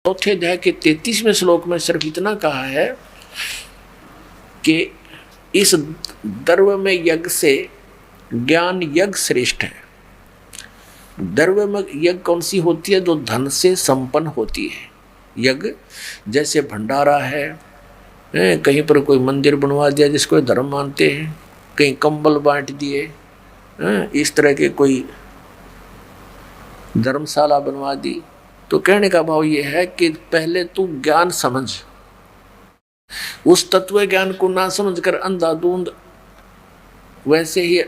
चौथे अध्याय के 33वें श्लोक में सिर्फ इतना कहा है कि इस द्रव्य में यज्ञ से ज्ञान यज्ञ श्रेष्ठ है। द्रव्य में यज्ञ कौन सी होती है? जो धन से संपन्न होती है। यज्ञ जैसे भंडारा है, कहीं पर कोई मंदिर बनवा दिया जिसको धर्म मानते हैं, कहीं कंबल बांट दिए, इस तरह के कोई धर्मशाला बनवा दी। तो कहने का भाव ये है कि पहले तू ज्ञान समझ, उस तत्व ज्ञान को ना समझकर अंधाधुंध वैसे ही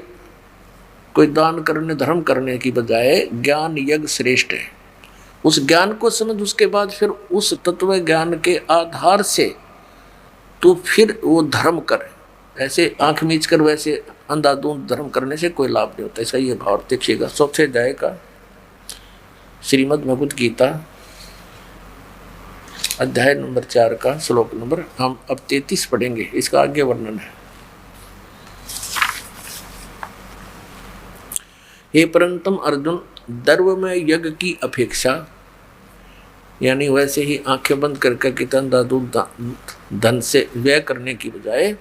कोई दान करने धर्म करने की बजाय ज्ञान यज्ञ श्रेष्ठ है। उस ज्ञान को समझ, उसके बाद फिर उस तत्व ज्ञान के आधार से तू फिर वो धर्म कर। ऐसे आंख मीच कर वैसे अंधाधुंध धर्म करने से कोई लाभ नहीं होता। ऐसा ये भाव देखिएगा चौथे अध्याय का श्रीमद् भगवत गीता अध्याय नंबर 4 का श्लोक नंबर हम अब 33 पढ़ेंगे। इसका आगे वर्णन है। हे परंतम अर्जुन, द्रव्य में यज्ञ की अपेक्षा, यानी वैसे ही आंखें बंद करके कितन धन से व्यय करने की बजाय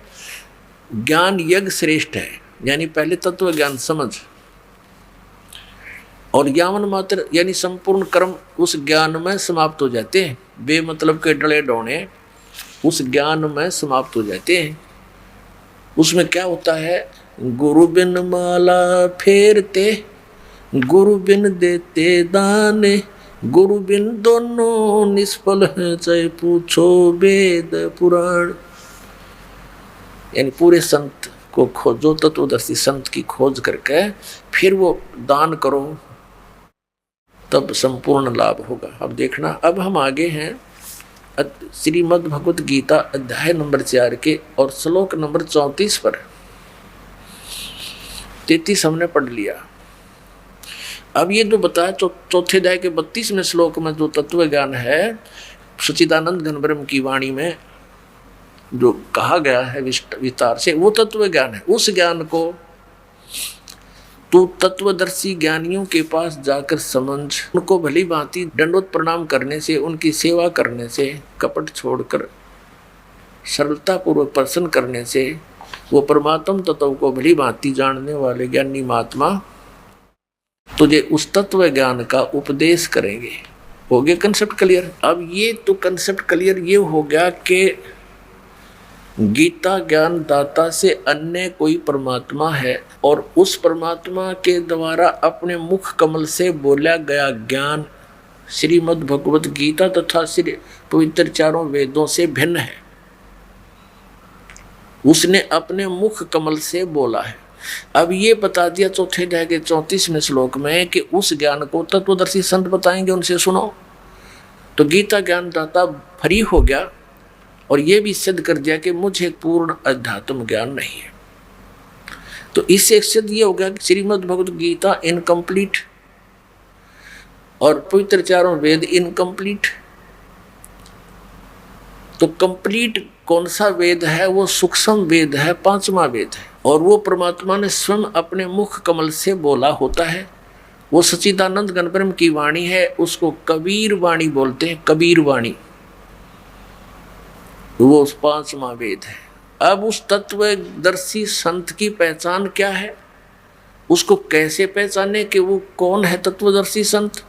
ज्ञान यज्ञ श्रेष्ठ है। यानी पहले तत्व ज्ञान समझ, और यावन मात्र यानी संपूर्ण कर्म उस ज्ञान में समाप्त हो जाते हैं। बेमतलब के डले डोने उस ज्ञान में समाप्त हो जाते हैं। उसमें क्या होता है? गुरु बिन माला फेरते, गुरु बिन देते दाने, गुरु बिन दोनों निष्फल हैं, चाहे पूछो वेद पुराण। यानी पूरे संत को खोजो, तत्वदर्शी संत की खोज करके फिर वो दान करो, तब संपूर्ण लाभ होगा। अब देखना, अब हम आगे हैं श्रीमद् भगवत गीता अध्याय नंबर 4 के और श्लोक नंबर 34 पर। 33 हमने पढ़ लिया। अब ये जो बताया चौथे अध्याय के 32वें श्लोक में जो तत्व ज्ञान है, सच्चिदानंद घन ब्रह्म की वाणी में जो कहा गया है विस्तार से, वो तत्व ज्ञान है। उस ज्ञान को तू तत्वदर्शी ज्ञानियों के पास जाकर समझ, उनको भली भांति दंडवत प्रणाम करने से, उनकी सेवा करने से, कपट छोड़कर सरलता पूर्वक प्रसन्न करने से वो परमात्म तत्व को भली भांति जानने वाले ज्ञानी महात्मा तुझे उस तत्व ज्ञान का उपदेश करेंगे। हो गया कंसेप्ट क्लियर? अब ये तो कंसेप्ट क्लियर ये हो गया कि गीता ज्ञान दाता से अन्य कोई परमात्मा है, और उस परमात्मा के द्वारा अपने मुख कमल से बोला गया ज्ञान श्रीमद् भगवत गीता तथा श्री पवित्र चारों वेदों से भिन्न है। उसने अपने मुख कमल से बोला है। अब ये बता दिया चौथे अध्याय के 34वें श्लोक में कि उस ज्ञान को तत्वदर्शी संत बताएंगे, उनसे सुनो। तो गीता ज्ञान दाता फ्री हो गया और ये भी सिद्ध कर दिया कि मुझे पूर्ण अध्यात्म ज्ञान नहीं है। तो इससे सिद्ध ये हो गया कि श्रीमद् भगवत गीता इनकम्प्लीट और पवित्र चारों वेद इनकम्प्लीट। तो कंप्लीट कौन सा वेद है? वो सूक्ष्म वेद है, 5वां वेद है, और वो परमात्मा ने स्वयं अपने मुख कमल से बोला होता है। वो सच्चिदानंद घन ब्रह्म की वाणी है, उसको कबीर वाणी बोलते हैं, कबीर वाणी, वो 5वां वेद है। अब उस तत्वदर्शी संत की पहचान क्या है? उसको कैसे पहचाने कि वो कौन है तत्वदर्शी संत?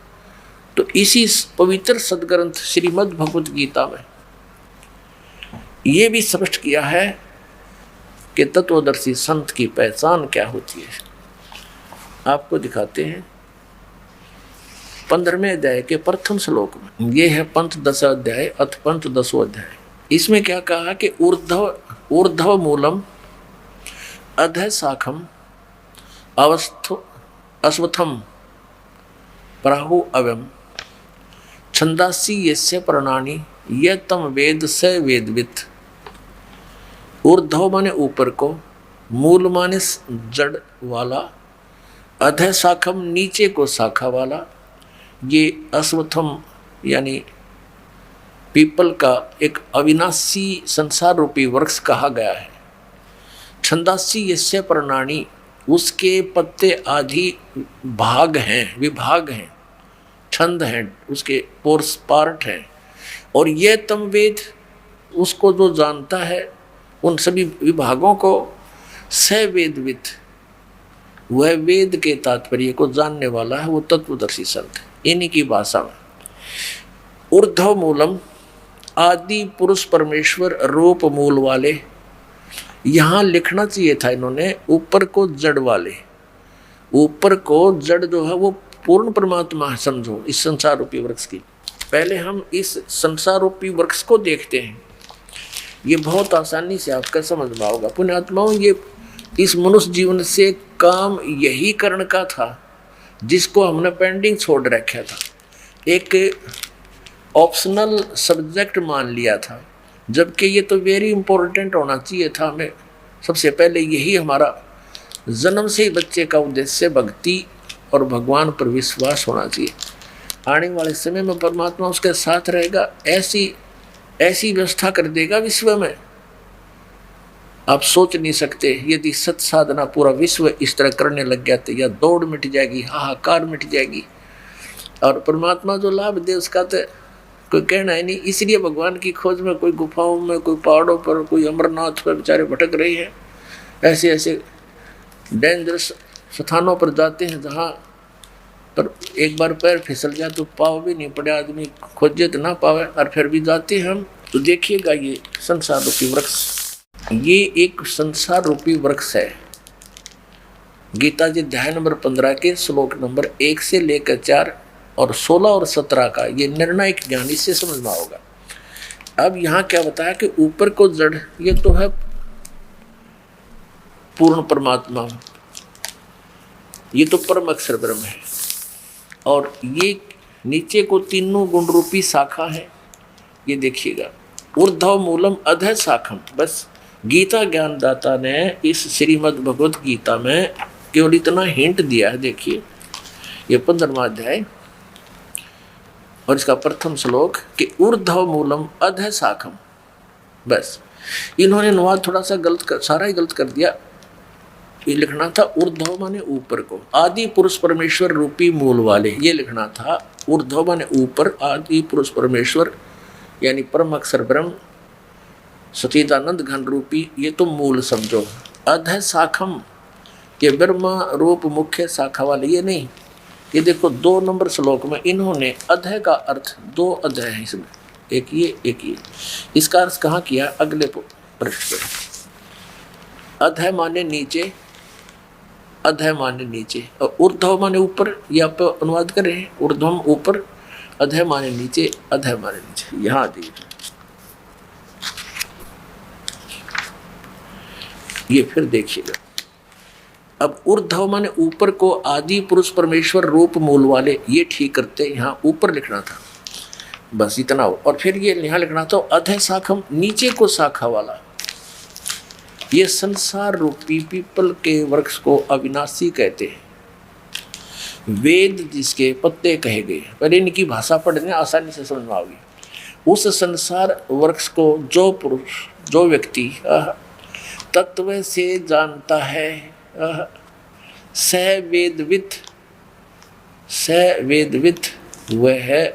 तो इसी पवित्र सदग्रंथ श्रीमद् भगवत गीता में ये भी स्पष्ट किया है कि तत्वदर्शी संत की पहचान क्या होती है। आपको दिखाते हैं 15वें अध्याय के प्रथम श्लोक में। ये है पंचदश अध्याय अथ पंचदशो अध्याय। इसमें क्या कहा कि ऊर्ध्व मूलम अधः शाखम अश्वत्थम प्राहु अव्यम छंदासी यस्य प्रणानी ये तम वेद स वेदवित। ऊर्ध्व माने ऊपर को, मूल माने जड़ वाला, अधः शाखम नीचे को शाखा वाला। ये अश्वत्थम यानी पीपल का एक अविनाशी संसार रूपी वृक्ष कहा गया है। छंदासी यस्य प्रणानी, उसके पत्ते आदि भाग हैं, विभाग हैं, छंद हैं, उसके पोर्स पार्ट हैं। और ये तम वेद उसको जो जानता है उन सभी विभागों को, स वेदविद, वह वेद के तात्पर्य को जानने वाला है, वो तत्वदर्शी संत है। इन्हीं की भाषा में ऊर्ध्व मूलम, आदि पुरुष परमेश्वर रूप मूल वाले, यहाँ लिखना चाहिए था इन्होंने ऊपर को जड़ वाले। ऊपर को जड़ जो है वो पूर्ण परमात्मा है, समझो इस संसार रूपी वृक्ष की। पहले हम इस संसार रूपी वृक्ष को देखते हैं, ये बहुत आसानी से आपका समझ में आओगा। पुण्यात्माओं, ये इस मनुष्य जीवन से काम यही करने का था जिसको हमने पेंडिंग छोड़ रखा था, एक ऑप्शनल सब्जेक्ट मान लिया था, जबकि ये तो वेरी इंपॉर्टेंट होना चाहिए था। हमें सबसे पहले यही हमारा जन्म से ही बच्चे का उद्देश्य भक्ति और भगवान पर विश्वास होना चाहिए। आने वाले समय में परमात्मा उसके साथ रहेगा, ऐसी व्यवस्था कर देगा विश्व में, आप सोच नहीं सकते। यदि सत साधना पूरा विश्व इस तरह करने लग गया तो यह दौड़ मिट जाएगी, हाहाकार मिट जाएगी, और परमात्मा जो लाभ दे उसका तो कोई कहना है नहीं। इसलिए भगवान की खोज में कोई गुफाओं में, कोई पहाड़ों पर, कोई अमरनाथ पर बेचारे भटक रहे हैं, ऐसे ऐसे डेंजरस स्थानों पर जाते हैं जहाँ पर एक बार पैर फिसल जाए तो पाव भी नहीं पड़े, आदमी खोजे तो ना पावे, और फिर भी जाते हैं हम। तो देखिएगा ये संसार रूपी वृक्ष, ये एक संसार रूपी वृक्ष है। गीता जी अध्याय नंबर 15 के श्लोक नंबर 1 से लेकर 4 और 16 और 17 का ये निर्णायक ज्ञान इससे समझना होगा। अब यहाँ क्या बताया कि ऊपर को जड़, ये तो है पूर्ण परमात्मा, ये तो परम अक्षर ब्रह्म है, और ये नीचे को तीनों गुण रूपी शाखा है। ये देखिएगा, ऊर्ध्व मूलम अधः शाखम। बस गीता ज्ञानदाता ने इस श्रीमद् भगवत गीता में केवल इतना हिंट दिया है। देखिए ये 15वां अध्याय और इसका प्रथम श्लोक कि ऊर्ध्व मूलम अधः शाखम। बस इन्होंने अनुवाद थोड़ा सा सारा ही गलत कर दिया। ये लिखना था ऊर्ध्व माने ऊपर को, आदि पुरुष परमेश्वर रूपी मूल वाले, ये लिखना था। ऊर्ध्व माने ऊपर, आदि पुरुष परमेश्वर यानी परम अक्षर ब्रह्म सचिदानंद घन रूपी, ये तो मूल समझो। अधः शाखम, ये ब्रह्मा रूप मुख्य शाखा वाले, ये नहीं। ये देखो 2 नंबर श्लोक में इन्होंने अधः का अर्थ, 2 अधः है इसमें, एक ये एक ये। इसका अर्थ कहाँ किया, अगले पृष्ठ पर। अधः माने नीचे, अधः माने नीचे, और ऊर्ध्व माने ऊपर। ये आप अनुवाद करें, ऊर्ध्वम ऊपर, अधः माने नीचे, अधः माने नीचे। यहाँ देखिए, ये फिर देखिएगा। अब ऊर्ध्व माने ऊपर को, आदि पुरुष परमेश्वर रूप मूल वाले, ये ठीक करते यहाँ ऊपर लिखना था, बस इतना हो। और फिर ये यहाँ लिखना था अधः शाखम, नीचे को शाखा वाला। ये संसार रूपी पीपल के वृक्ष को अविनाशी कहते हैं, वेद जिसके पत्ते कहे गए। पहले इनकी भाषा पढ़ने आसानी से समझ में आओगी। उस संसार वृक्ष को जो पुरुष, जो व्यक्ति तत्व से जानता है, स वेदविद, वह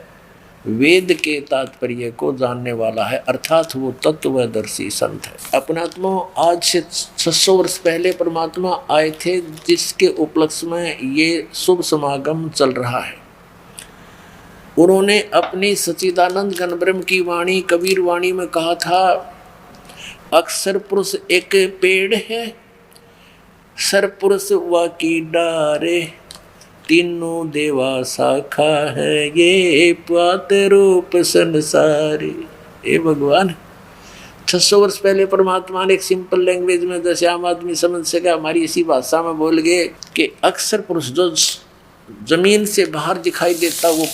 वेद के तात्पर्य को जानने वाला है, अर्थात वो तत्वदर्शी संत है। अपनात्मा आज से 600 वर्ष पहले परमात्मा आए थे, जिसके उपलक्ष्य में ये शुभ समागम चल रहा है। उन्होंने अपनी सच्चिदानंद घन ब्रह्म की वाणी, कबीर वाणी में कहा था, अक्षर पुरुष एक पेड़ है, सरपुरुष वाकी डारे, तीनों देवा शाखा है, ये पात रूप संसारी। हे भगवान, 600 वर्ष पहले परमात्मा ने एक सिंपल लैंग्वेज में, जैसे आम आदमी समझ सके, हमारी इसी भाषा में बोल गए कि अक्षर पुरुष जो जमीन से बाहर दिखाई देता, वो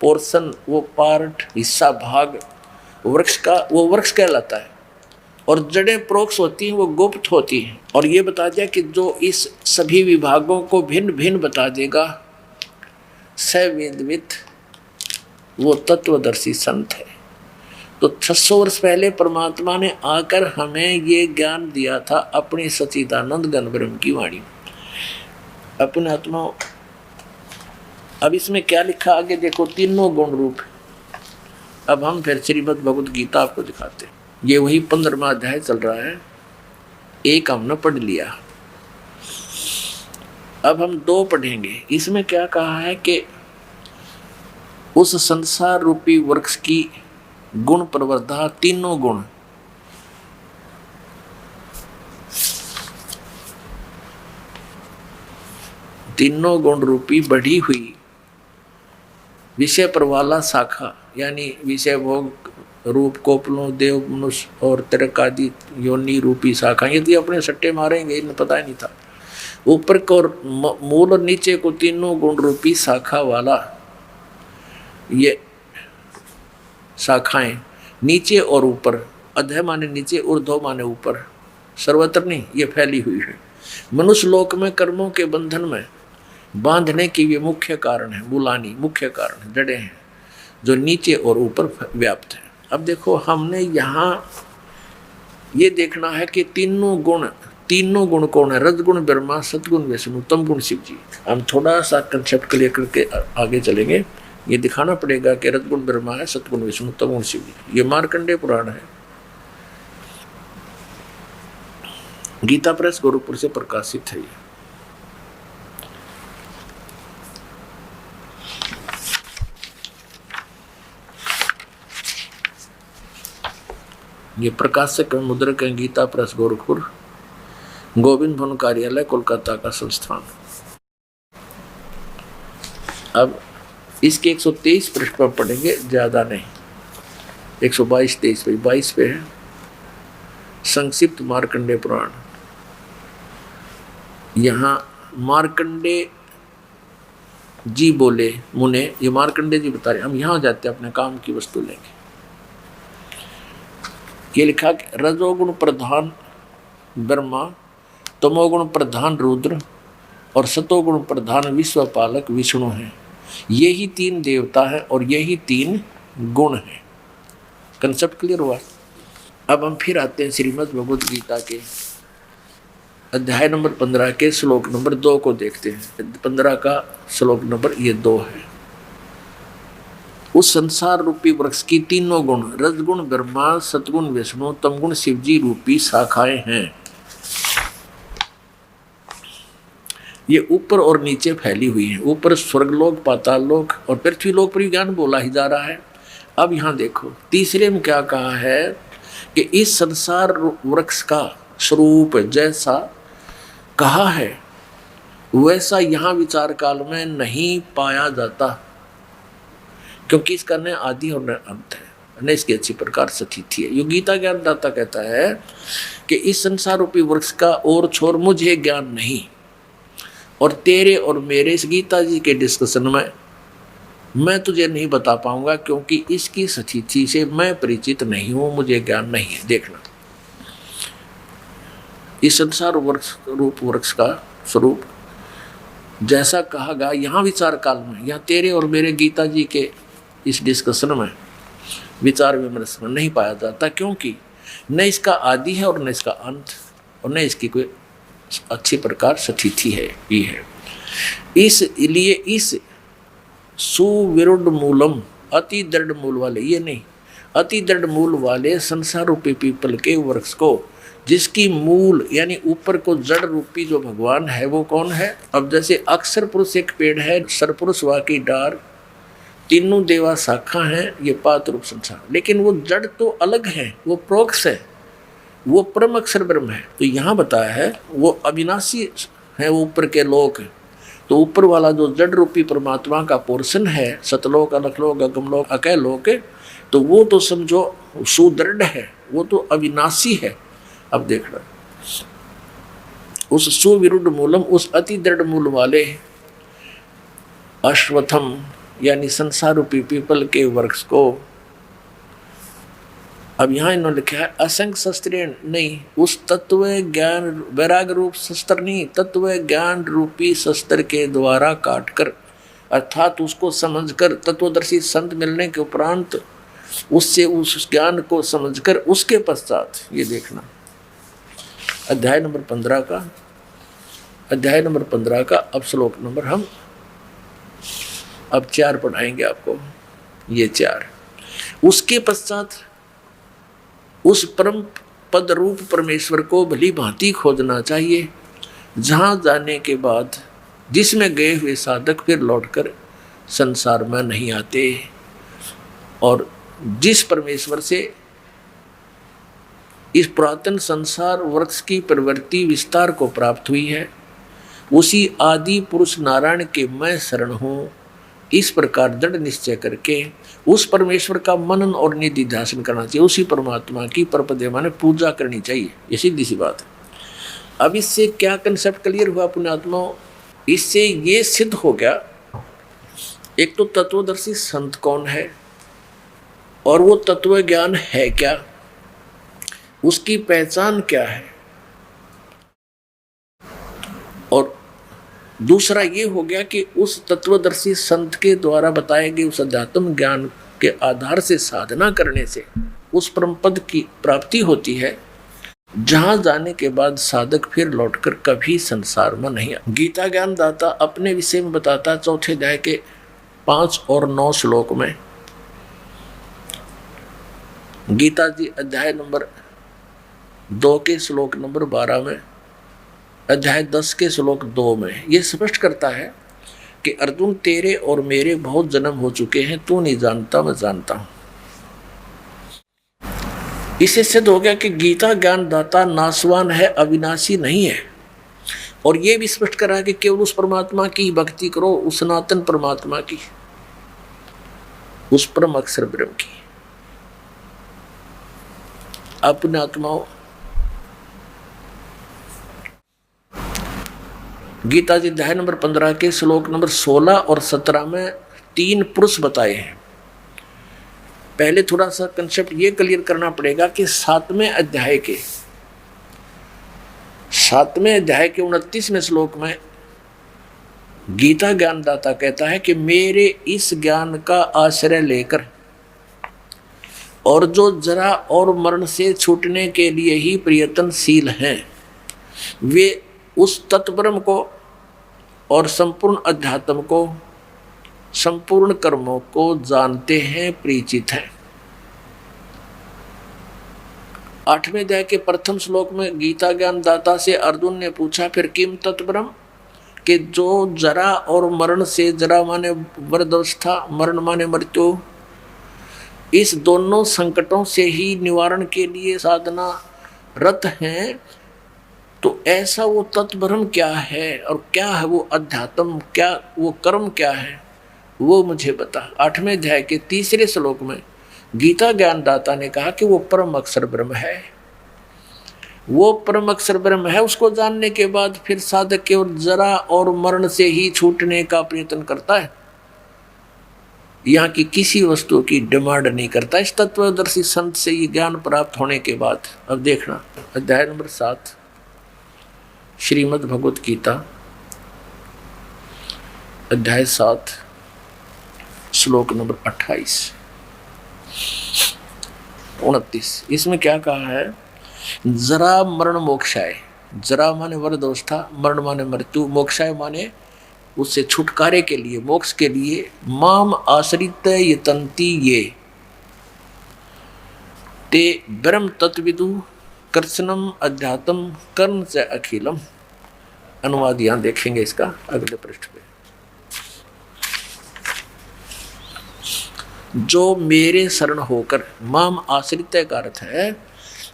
पोर्शन, वो पार्ट, हिस्सा, भाग वृक्ष का, वो वृक्ष कहलाता है। और जड़ें प्रोक्ष होती हैं, वो गुप्त होती हैं। और ये बता दिया कि जो इस सभी विभागों को भिन्न भिन्न बता देगा, सवेदविद, वो तत्वदर्शी संत है। तो 600 वर्ष पहले परमात्मा ने आकर हमें ये ज्ञान दिया था अपनी सच्चिदानंद घन ब्रह्म की वाणी। अपने आत्मा, अब इसमें क्या लिखा आगे देखो, तीनों गुण रूप, अब हम फिर श्रीमद् भगवत गीता आपको दिखाते हैं। ये वही 15वां अध्याय चल रहा है, एक हमने पढ़ लिया, अब हम 2 पढ़ेंगे। इसमें क्या कहा है कि उस संसार रूपी वृक्ष की गुण प्रवर्धा, तीनों गुण, तीनों गुण रूपी बढ़ी हुई विषय प्रवाला शाखा, यानी विषय भोग रूप कोपलों देव मनुष्य और तिरक आदि योनि रूपी शाखा, यदि अपने सट्टे मारेंगे, इन्हें पता ही नहीं था। ऊपर को मूल और नीचे को तीनों गुण रूपी शाखा वाला, ये शाखाएं नीचे और ऊपर, अधः माने नीचे, ऊर्ध्व माने ऊपर, सर्वत्र नहीं, ये फैली हुई है। मनुष्य लोक में कर्मों के बंधन में बांधने की ये मुख्य कारण है, मूलानी मुख्य कारण, जड़ें हैं जो नीचे और ऊपर व्याप्त है। अब देखो, हमने यहाँ ये देखना है कि तीनों गुण कौन है? रजगुण ब्रह्मा, सतगुण विष्णु, तमगुण शिव जी। हम थोड़ा सा कंसेप्ट क्लियर करके आगे चलेंगे। ये दिखाना पड़ेगा कि रजगुण ब्रह्मा है, सतगुण विष्णु, तमगुण शिव जी। ये मार्कंडेय पुराण है, गीता प्रेस गोरखपुर से प्रकाशित है। ये प्रकाशक मुद्रक है, गीता प्रेस गोरखपुर, गोविंद भवन कार्यालय, कोलकाता का संस्थान। अब इसके 123 पृष्ठ पर पढ़ेंगे, ज्यादा नहीं, 122 23 पे 22 पे है संक्षिप्त मार्कंडेय पुराण। यहाँ मार्कंडेय जी बोले मुने, ये मार्कंडेय जी बता रहे। हम यहाँ जाते हैं, अपने काम की वस्तु लेंगे। ये लिखा कि रजोगुण प्रधान ब्रह्मा, तमोगुण प्रधान रुद्र और सतोगुण प्रधान विश्वपालक विष्णु हैं। यही 3 देवता है और यही 3 गुण हैं। कंसेप्ट क्लियर हुआ? अब हम फिर आते हैं श्रीमद् भगवद गीता के अध्याय नंबर 15 के श्लोक नंबर 2 को देखते हैं। 15 का श्लोक नंबर ये 2 है। उस संसार रूपी वृक्ष की तीनों गुण, रजगुण ब्रह्मा, सतगुण विष्णु, तमगुण शिवजी रूपी शाखाएं हैं। ये ऊपर और नीचे फैली हुई हैं। ऊपर स्वर्गलोक, पाताललोक और पृथ्वीलोक पर ज्ञान बोला ही जा रहा है। अब यहाँ देखो, तीसरे में क्या कहा है कि इस संसार वृक्ष का स्वरूप जैसा कहा है वैसा यहाँ विचार काल में नहीं पाया जाता, क्योंकि इसका न आदि और न अंत है, न इसकी अच्छी प्रकार स्थिति है। यो गीता ज्ञानदाता कहता है कि इस संसार रूपी वृक्ष का और छोर मुझे ज्ञान नहीं, और तेरे और मेरे इस गीता जी के डिस्कशन में मैं तुझे नहीं बता पाऊंगा, क्योंकि इसकी स्थिति से मैं परिचित नहीं हूं, मुझे ज्ञान नहीं है। देखना, इस संसार रूप वृक्ष का स्वरूप जैसा कहा गया यहाँ विचार काल में, यहाँ तेरे और मेरे गीता जी के इस डिस्कशन में, विचार विमर्श में नहीं पाया जाता, क्योंकि न इसका आदि है और न इसका अंत, और न इसकी कोई अच्छी प्रकार स्थिति है भी है। इसलिए इस सुविरुद्ध मूलम, अति दृढ़ मूल वाले, ये नहीं, अति दृढ़ मूल वाले संसार रूपी पीपल के वृक्ष को, जिसकी मूल यानी ऊपर को जड़ रूपी जो भगवान है वो कौन है? अब जैसे अक्षर पुरुष एक पेड़ है, सरपुरुष वा की डार, तीनों देवा शाखा हैं, ये पात रूप संसार, लेकिन वो जड़ तो अलग है, वो प्रोक्ष है, वो परम अक्षर ब्रह्म है। तो यहाँ बताया है वो अविनाशी है, वो ऊपर के लोक है। तो ऊपर वाला जो जड़ रूपी परमात्मा का पोर्शन है, सतलोक, अलखलोक, अगमलोक, अकय लोक, तो वो तो समझो सुदृढ़ है, वो तो अविनाशी है। अब देखना, उस सुविरुद्ध मूलम, उस अति दृढ़ मूल वाले अश्वत्थम यानी संसार रूपी पीपल के वृक्ष को, अब यहाँ इन्होंने लिखा है असंख्य शस्त्रेण नहीं, उस तत्व ज्ञान वैराग रूप शस्त्र नहीं, तत्व ज्ञान रूपी शस्त्र के द्वारा काटकर, अर्थात उसको समझकर, तत्वदर्शी संत मिलने के उपरांत उससे उस ज्ञान को समझकर उसके पश्चात, ये देखना अध्याय नंबर 15 का अब श्लोक नंबर हम अब 4 पढ़ाएंगे आपको। ये 4 उसके पश्चात उस परम पद रूप परमेश्वर को भली भांति खोजना चाहिए, जहाँ जाने के बाद जिसमें गए हुए साधक फिर लौटकर संसार में नहीं आते। और जिस परमेश्वर से इस पुरातन संसार वृक्ष की प्रवृत्ति विस्तार को प्राप्त हुई है, उसी आदि पुरुष नारायण के मैं शरण हूँ, इस प्रकार दृढ़ निश्चय करके उस परमेश्वर का मनन और निधि ध्यान करना चाहिए। उसी परमात्मा की परपदे माने पूजा करनी चाहिए। ये सीधी सी बात है। अब इससे क्या कंसेप्ट क्लियर हुआ पुण्यात्माओं? इससे ये सिद्ध हो गया, एक तो तत्वदर्शी संत कौन है और वो तत्व ज्ञान है क्या, उसकी पहचान क्या है, और दूसरा ये हो गया कि उस तत्वदर्शी संत के द्वारा बताए गए उस अध्यात्म ज्ञान के आधार से साधना करने से उस परम पद की प्राप्ति होती है, जहां जाने के बाद साधक फिर लौटकर कभी संसार में नहीं आता। गीता ज्ञान दाता अपने विषय में बताता 4 अध्याय के 5 और 9 श्लोक में। गीता जी अध्याय नंबर 2 के श्लोक नंबर 12 में, अध्याय 10 के श्लोक 2 में ये स्पष्ट करता है कि अर्जुन तेरे और मेरे बहुत जन्म हो चुके हैं, तू नहीं जानता मैं जानता हूं। इससे सिद्ध हो गया कि गीता ज्ञान दाता नासवान है, अविनाशी नहीं है। और ये भी स्पष्ट करा कि केवल उस परमात्मा की भक्ति करो, उस सनातन परमात्मा की, उस परम अक्षर ब्रह्म की। अपने आत्माओं, गीता जी अध्याय नंबर 15 के श्लोक नंबर 16 और 17 में 3 पुरुष बताए हैं। पहले थोड़ा सा कंसेप्ट ये क्लियर करना पड़ेगा कि 7वें अध्याय के 29वें श्लोक में गीता ज्ञानदाता कहता है कि मेरे इस ज्ञान का आश्रय लेकर और जो जरा और मरण से छूटने के लिए ही प्रयत्नशील हैं, वे उस तत्ब्रह्म को और संपूर्ण अध्यात्म को, संपूर्ण कर्मों को जानते हैं, परिचित हैं। 8वें अध्याय के प्रथम श्लोक में गीता ज्ञान दाता से अर्जुन ने पूछा, फिर किम तत्ब्रह्म, कि जो जरा और मरण से, जरा माने वृद्धावस्था, मरण माने मृत्यु, इस दोनों संकटों से ही निवारण के लिए साधना रत हैं, तो ऐसा वो तत्ब्रह्म क्या है और क्या है वो अध्यात्म, क्या वो कर्म क्या है, वो मुझे बता। 8वें अध्याय के 3 श्लोक में गीता ज्ञानदाता ने कहा कि वो परम अक्षर ब्रह्म है। वो परम अक्षर ब्रह्म है, उसको जानने के बाद फिर साधक केवल जरा और मरण से ही छूटने का प्रयत्न करता है, यहाँ की किसी वस्तु की डिमांड नहीं करता। इस तत्वदर्शी संत से ये ज्ञान प्राप्त होने के बाद, अब देखना अध्याय नंबर 7 श्रीमद् भगवत गीता अध्याय 7 श्लोक नंबर 28-29। इसमें क्या कहा है? जरा मरण मोक्षाय, जरा माने वृद्धावस्था, मरण माने मृत्यु, मोक्षाय माने उससे छुटकारे के लिए, मोक्ष के लिए, माम आश्रित यतन्ति ये ते ब्रह्म तत्विदु कृष्णम अध्यात्म कर्म से अखिलम। अनुवाद यहां देखेंगे इसका अगले पृष्ठ पे। जो मेरे शरण होकर, माम आश्रित का अर्थ है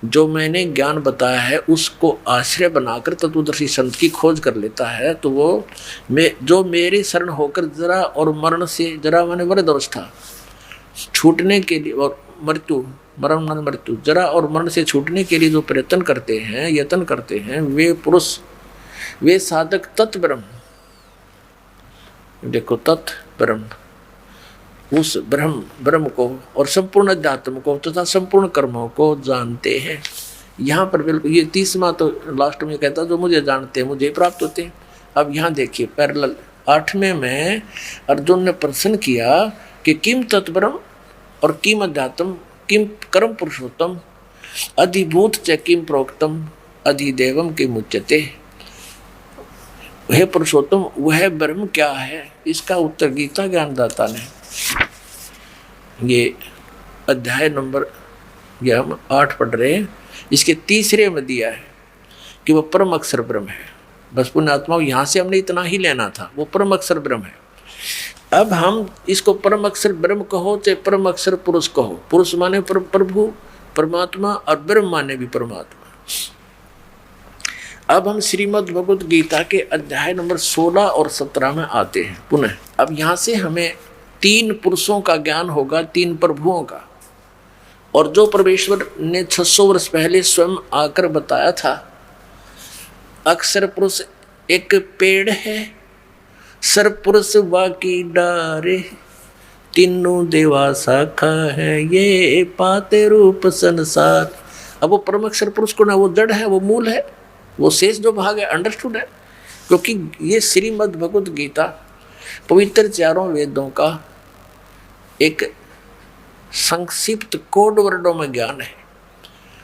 जो मैंने ज्ञान बताया है उसको आश्रय बनाकर तत्वदर्शी संत की खोज कर लेता है, तो वो जो मेरे शरण होकर जरा और मरण से, जरा माने वृद्धावस्था, छूटने के लिए, और मृत्यु, मरण माने मृत्यु, जरा और मरण से छूटने के लिए जो प्रयत्न करते हैं, यत्न करते हैं, वे पुरुष, वे साधक तत्ब्रह्म, देखो तत्ब्रह्म, उस ब्रह्म को और संपूर्ण अध्यात्म को तथा संपूर्ण कर्मों को जानते हैं। यहाँ पर बिल्कुल ये 30वां तो लास्ट में कहता जो मुझे जानते हैं मुझे प्राप्त होते हैं। अब यहाँ देखिए पैरेलल 8वें में अर्जुन ने प्रश्न किया कि किम तत्ब्रह्म और किम अध्यात्म किम कर्म पुरुषोत्तम अधिभूत च किम प्रोक्तम अधिदेवम किम उच्यते। वह पुरुषोत्तम, वह ब्रह्म क्या है? इसका उत्तर गीता ज्ञानदाता ने ये अध्याय नंबर, ये हम 8 पढ़ रहे हैं, इसके तीसरे में दिया है कि वो परम अक्षर ब्रह्म है। बस पुण्यात्मा, यहाँ से हमने इतना ही लेना था, वो परम अक्षर ब्रह्म है। अब हम इसको परम अक्षर ब्रह्म कहो चाहे परम अक्षर पुरुष कहो, पुरुष माने प्रभु परमात्मा और ब्रह्म माने भी परमात्मा। अब हम श्रीमद् भगवत गीता के अध्याय नंबर 16 और 17 में आते हैं पुनः। अब यहाँ से हमें 3 पुरुषों का ज्ञान होगा, 3 प्रभुओं का। और जो परमेश्वर ने 600 वर्ष पहले स्वयं आकर बताया था, अक्षर पुरुष एक पेड़ है, सर पुरुष बाकी डारे, तीनों देवा शाखा है, ये पाते रूप संसार। अब वो परम अक्षर पुरुष को ना, वो जड़ है, वो मूल है, वो शेष जो भाग है अंडरस्टूड है। क्योंकि ये श्रीमद् भगवत गीता पवित्र 4 वेदों का एक संक्षिप्त कोड वर्डों में ज्ञान है।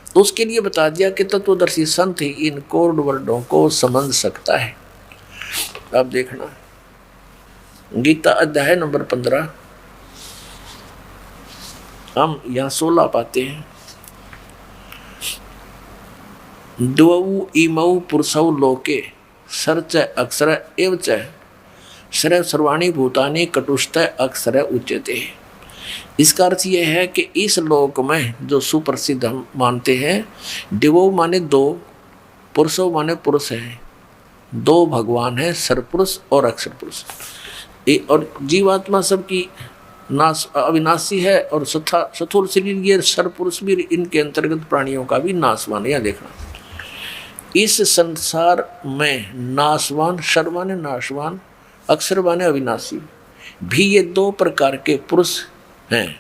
तो उसके लिए बता दिया कि तत्वदर्शी संत ही इन कोड वर्डों को समझ सकता है। अब देखना, गीता अध्याय नंबर 15 हम यहाँ 16 पाते हैं। द्वौ इमौ पुरुषौ लोके सर्च अक्षर एव च सर्वाणि भूतानि कटुष्ट अक्षर उच्यते। इसका अर्थ यह है कि इस लोक में जो सुप्रसिद्ध हम मानते हैं, दिवो माने 2, पुरुषो माने पुरुष है, 2 भगवान है, सरपुरुष और अक्षर पुरुष। और जीवात्मा सबकी नाश अविनाशी है, और स्थूल शरीर ये सरपुरुष भी इनके अंतर्गत प्राणियों का भी नाशवान। यह देखना, इस संसार में नाशवान, सर माने नाशवान, अक्षर माने अविनाशी भी ये 2 प्रकार के पुरुष हैं,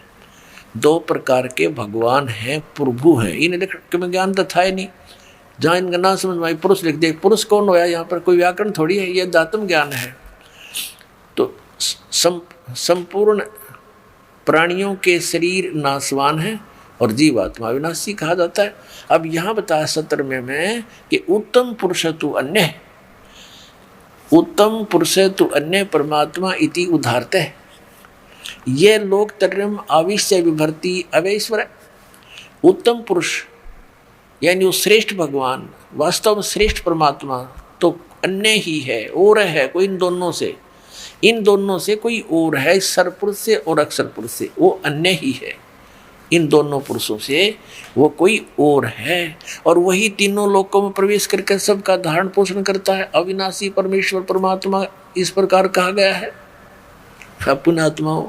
2 प्रकार के भगवान हैं, प्रभु हैं। इन्हें लिख के में ज्ञान तो था ही नहीं, जहाँ इनका ना समझ में पुरुष लिख दे। पुरुष कौन होया यहाँ पर, कोई व्याकरण थोड़ी है, ये दातम ज्ञान है। तो संपूर्ण प्राणियों के शरीर नाशवान है और जीवात्मा अविनाशी कहा जाता है। अब यहाँ बताया 17वें में कि उत्तम पुरुष तु अन्य, उत्तम पुरुष तु अन्य परमात्मा इति उदाहरते है। ये लोक तर्यम आविश्य विभर्ति अवैश्वर। उत्तम पुरुष यानी वो श्रेष्ठ भगवान, वास्तव में श्रेष्ठ परमात्मा तो अन्य ही है, और है कोई इन दोनों से कोई और है, सरपुरुष से और अक्षर पुरुष से, वो अन्य ही है। इन दोनों पुरुषों से वो कोई और है, और वही तीनों लोकों में प्रवेश करके सबका धारण पोषण करता है। अविनाशी परमेश्वर परमात्मा इस प्रकार कहा गया है। पुण्यात्मा,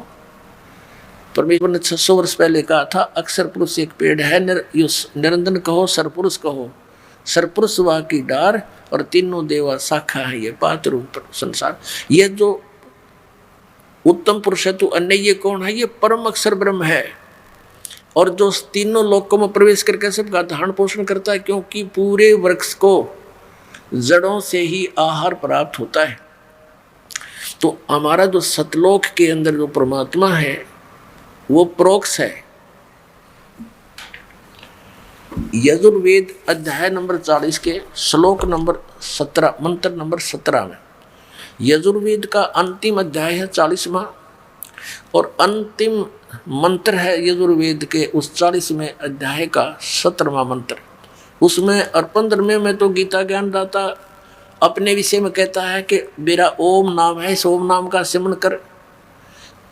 परमेश्वर ने 600 वर्ष पहले कहा था, अक्षर पुरुष एक पेड़ है, निरंजन कहो, सरपुरुष कहो, सरपुरुष वह की डार, और तीनों देवा शाखा है, ये पात्र रूप संसार। ये जो उत्तम पुरुष है तो अन्य, ये कौन है? ये परम अक्षर ब्रह्म है, और जो तीनों लोकों में प्रवेश करके सबका धारण पोषण करता है। क्योंकि पूरे वृक्ष को जड़ों से ही आहार प्राप्त होता है। तो हमारा जो सतलोक के अंदर जो परमात्मा है वो प्रोक्ष है। यजुर्वेद अध्याय नंबर 40 के श्लोक नंबर 17, मंत्र नंबर 17 में, यजुर्वेद का अंतिम अध्याय है 40वां, और अंतिम मंत्र है यजुर्वेद के उस 40वें अध्याय का 17वां मंत्र। उसमें और 15वें में तो गीता ज्ञानदाता अपने विषय में कहता है कि मेरा ओम नाम है, इस ओम नाम का सिमरन कर।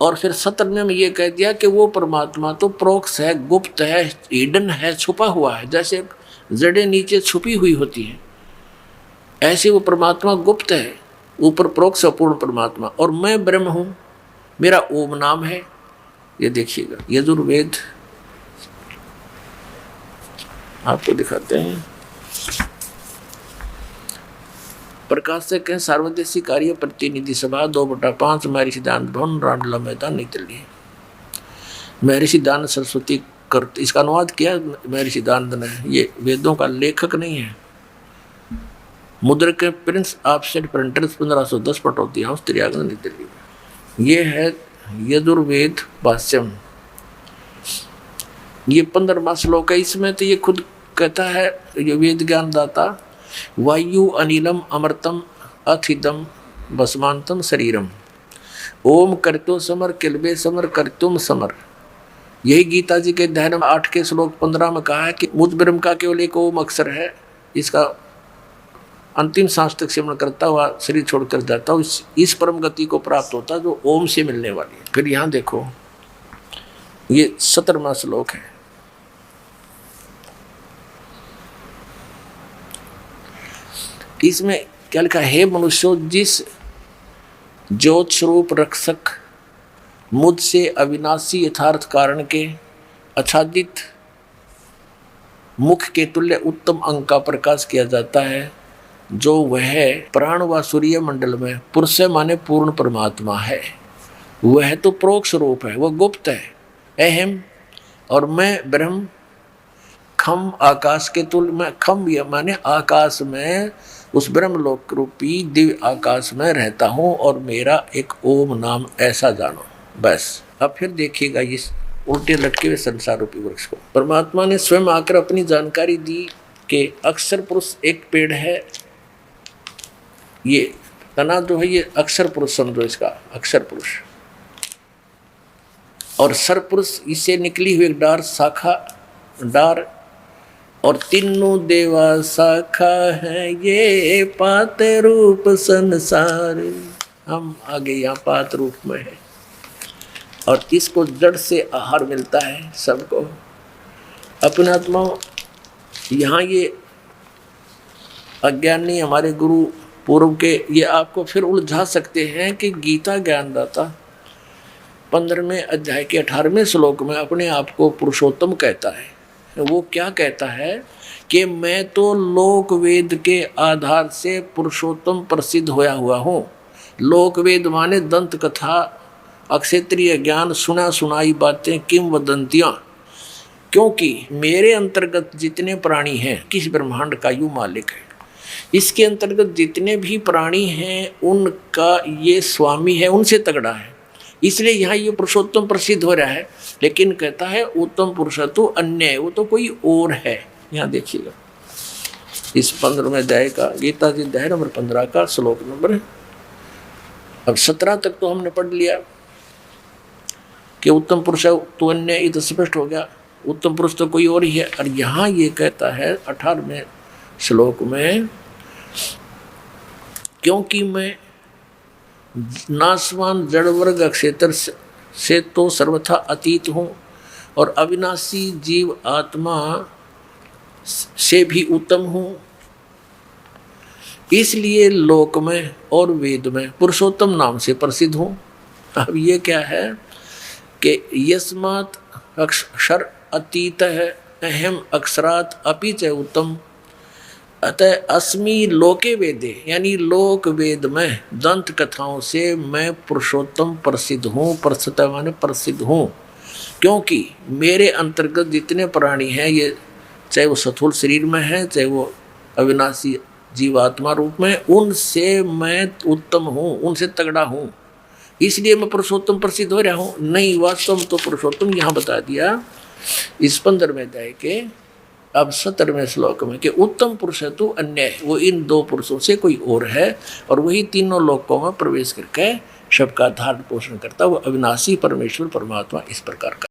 और फिर 17वें में ये कह दिया कि वो परमात्मा तो प्रोक्ष है, गुप्त है, हिडन है, छुपा हुआ है। जैसे जड़ें नीचे छुपी हुई होती हैं, ऐसे वो परमात्मा गुप्त है, ऊपर प्रोक्ष अपूर्ण परमात्मा। और मैं ब्रह्म हूँ, मेरा ओम नाम है। ये देखिएगा यजुर्वेद आपको दिखाते हैं। प्रकाशक है सार्वदेशी कार्य प्रतिनिधि सभा 2/5 महर्षि दान भवन रामलीला मैदान नई दिल्ली। महर्षि दान सरस्वती करते, इसका अनुवाद किया महर्षि दानंद ने। ये वेदों का लेखक नहीं है। मुद्रक के Prince offset printers 1510 Pataudi house त्रियागन नई दिल्ली। ये है यजुर्वेद भाष्यम। ये 15वां श्लोक है। इसमें तो ये खुद कहता है ये वेद ज्ञान दाता, वायु अनिलम अमृतम अथिदम भस्मांतम शरीरम, ओम करतो समर किलबे समर करतुम समर, यही गीता जी के अध्याय 8 के श्लोक 15 में कहा है कि मुझ ब्रह्म का केवल एक ओम अक्षर है, इसका अंतिम सांस तक सेवन करता हुआ शरीर छोड़कर जाता हूँ, इस परम गति को प्राप्त होता जो ओम से मिलने वाली है। फिर यहाँ देखो ये 17वां श्लोक है। इसमें क्या लिखा, हे मनुष्यों, जिस ज्योत स्वरूप रक्षक मुझसे अविनाशी यथार्थ कारण के आच्छादित मुख के तुल्य उत्तम अंग का प्रकाश किया जाता है, जो वह प्राण व सूर्य मंडल में पुरुष माने पूर्ण परमात्मा है, वह तो प्रोक्ष रूप है, वह गुप्त है, अहम और मैं ब्रह्म खम आकाश के तुल्य में, खम यह माने आकाश में उस ब्रह्मलोक रूपी दिव्य आकाश में रहता हूँ और मेरा एक ओम नाम ऐसा जानो। बस अब फिर देखिएगा इस उल्टे लटके हुए संसार रूपी वृक्ष को परमात्मा ने स्वयं आकर अपनी जानकारी दी कि अक्षर पुरुष एक पेड़ है, ये तना जो है ये अक्षर पुरुष समझो, इसका अक्षर पुरुष, और सर पुरुष इससे निकली हुई डार शाखा डार, और तीनों देवा शाखा है, ये पात रूप संसार। हम आगे यहाँ पात रूप में है और इसको जड़ से आहार मिलता है सबको। अपने आत्मा यहाँ ये अज्ञानी हमारे गुरु पूर्व के ये आपको फिर उलझा सकते हैं कि गीता ज्ञानदाता 15वें अध्याय के 18वें श्लोक में अपने आप को पुरुषोत्तम कहता है। वो क्या कहता है कि मैं तो लोक वेद के आधार से पुरुषोत्तम प्रसिद्ध होया हुआ हूँ। लोक वेद माने दंत कथा, अक्षेत्रीय ज्ञान, सुना सुनाई बातें, किंवदंतियाँ, क्योंकि मेरे अंतर्गत जितने प्राणी हैं, किस ब्रह्मांड का यूँ मालिक है, इसके अंतर्गत जितने भी प्राणी हैं उनका ये स्वामी है, उनसे तगड़ा है, इसलिए यहाँ ये पुरुषोत्तम प्रसिद्ध हो रहा है। लेकिन कहता है उत्तम पुरुष तो अन्य है, वो तो कोई और है। यहाँ देखिएगा इस 15वें अध्याय का, गीता जी अध्याय नंबर 15 का श्लोक नंबर, अब 17 तक तो हमने पढ़ लिया कि उत्तम पुरुष है तो अन्य, ये तो स्पष्ट हो गया, उत्तम पुरुष तो कोई और ही है। और यहाँ ये कहता है 18वें श्लोक में, क्योंकि मैं नाशवान जड़ वर्ग क्षेत्र से तो सर्वथा अतीत हूँ और अविनाशी जीव आत्मा से भी उत्तम हूँ, इसलिए लोक में और वेद में पुरुषोत्तम नाम से प्रसिद्ध हूँ। अब ये क्या है कि यस्मात् अक्षर अतीत है अहम अक्षरात अपि च उत्तम, अतः अस्मि लोके वेदे, यानी लोक वेद में दंत कथाओं से मैं पुरुषोत्तम प्रसिद्ध हूँ। प्रसिद्ध माने प्रसिद्ध हूँ, क्योंकि मेरे अंतर्गत जितने प्राणी हैं, ये चाहे वो स्थूल शरीर में है, चाहे वो अविनाशी जीवात्मा रूप में, उनसे मैं उत्तम हूँ, उनसे तगड़ा हूँ, इसलिए मैं पुरुषोत्तम प्रसिद्ध हो रहा हूँ। नहीं, वास्तव में तो पुरुषोत्तम यहाँ बता दिया इस 15वें अध्याय के अब 17वें श्लोक में कि उत्तम पुरुष है तो अन्य है, वो इन दो पुरुषों से कोई और है, और वही तीनों लोकों में प्रवेश करके सबका धारण पोषण करता, वो अविनाशी परमेश्वर परमात्मा इस प्रकार का।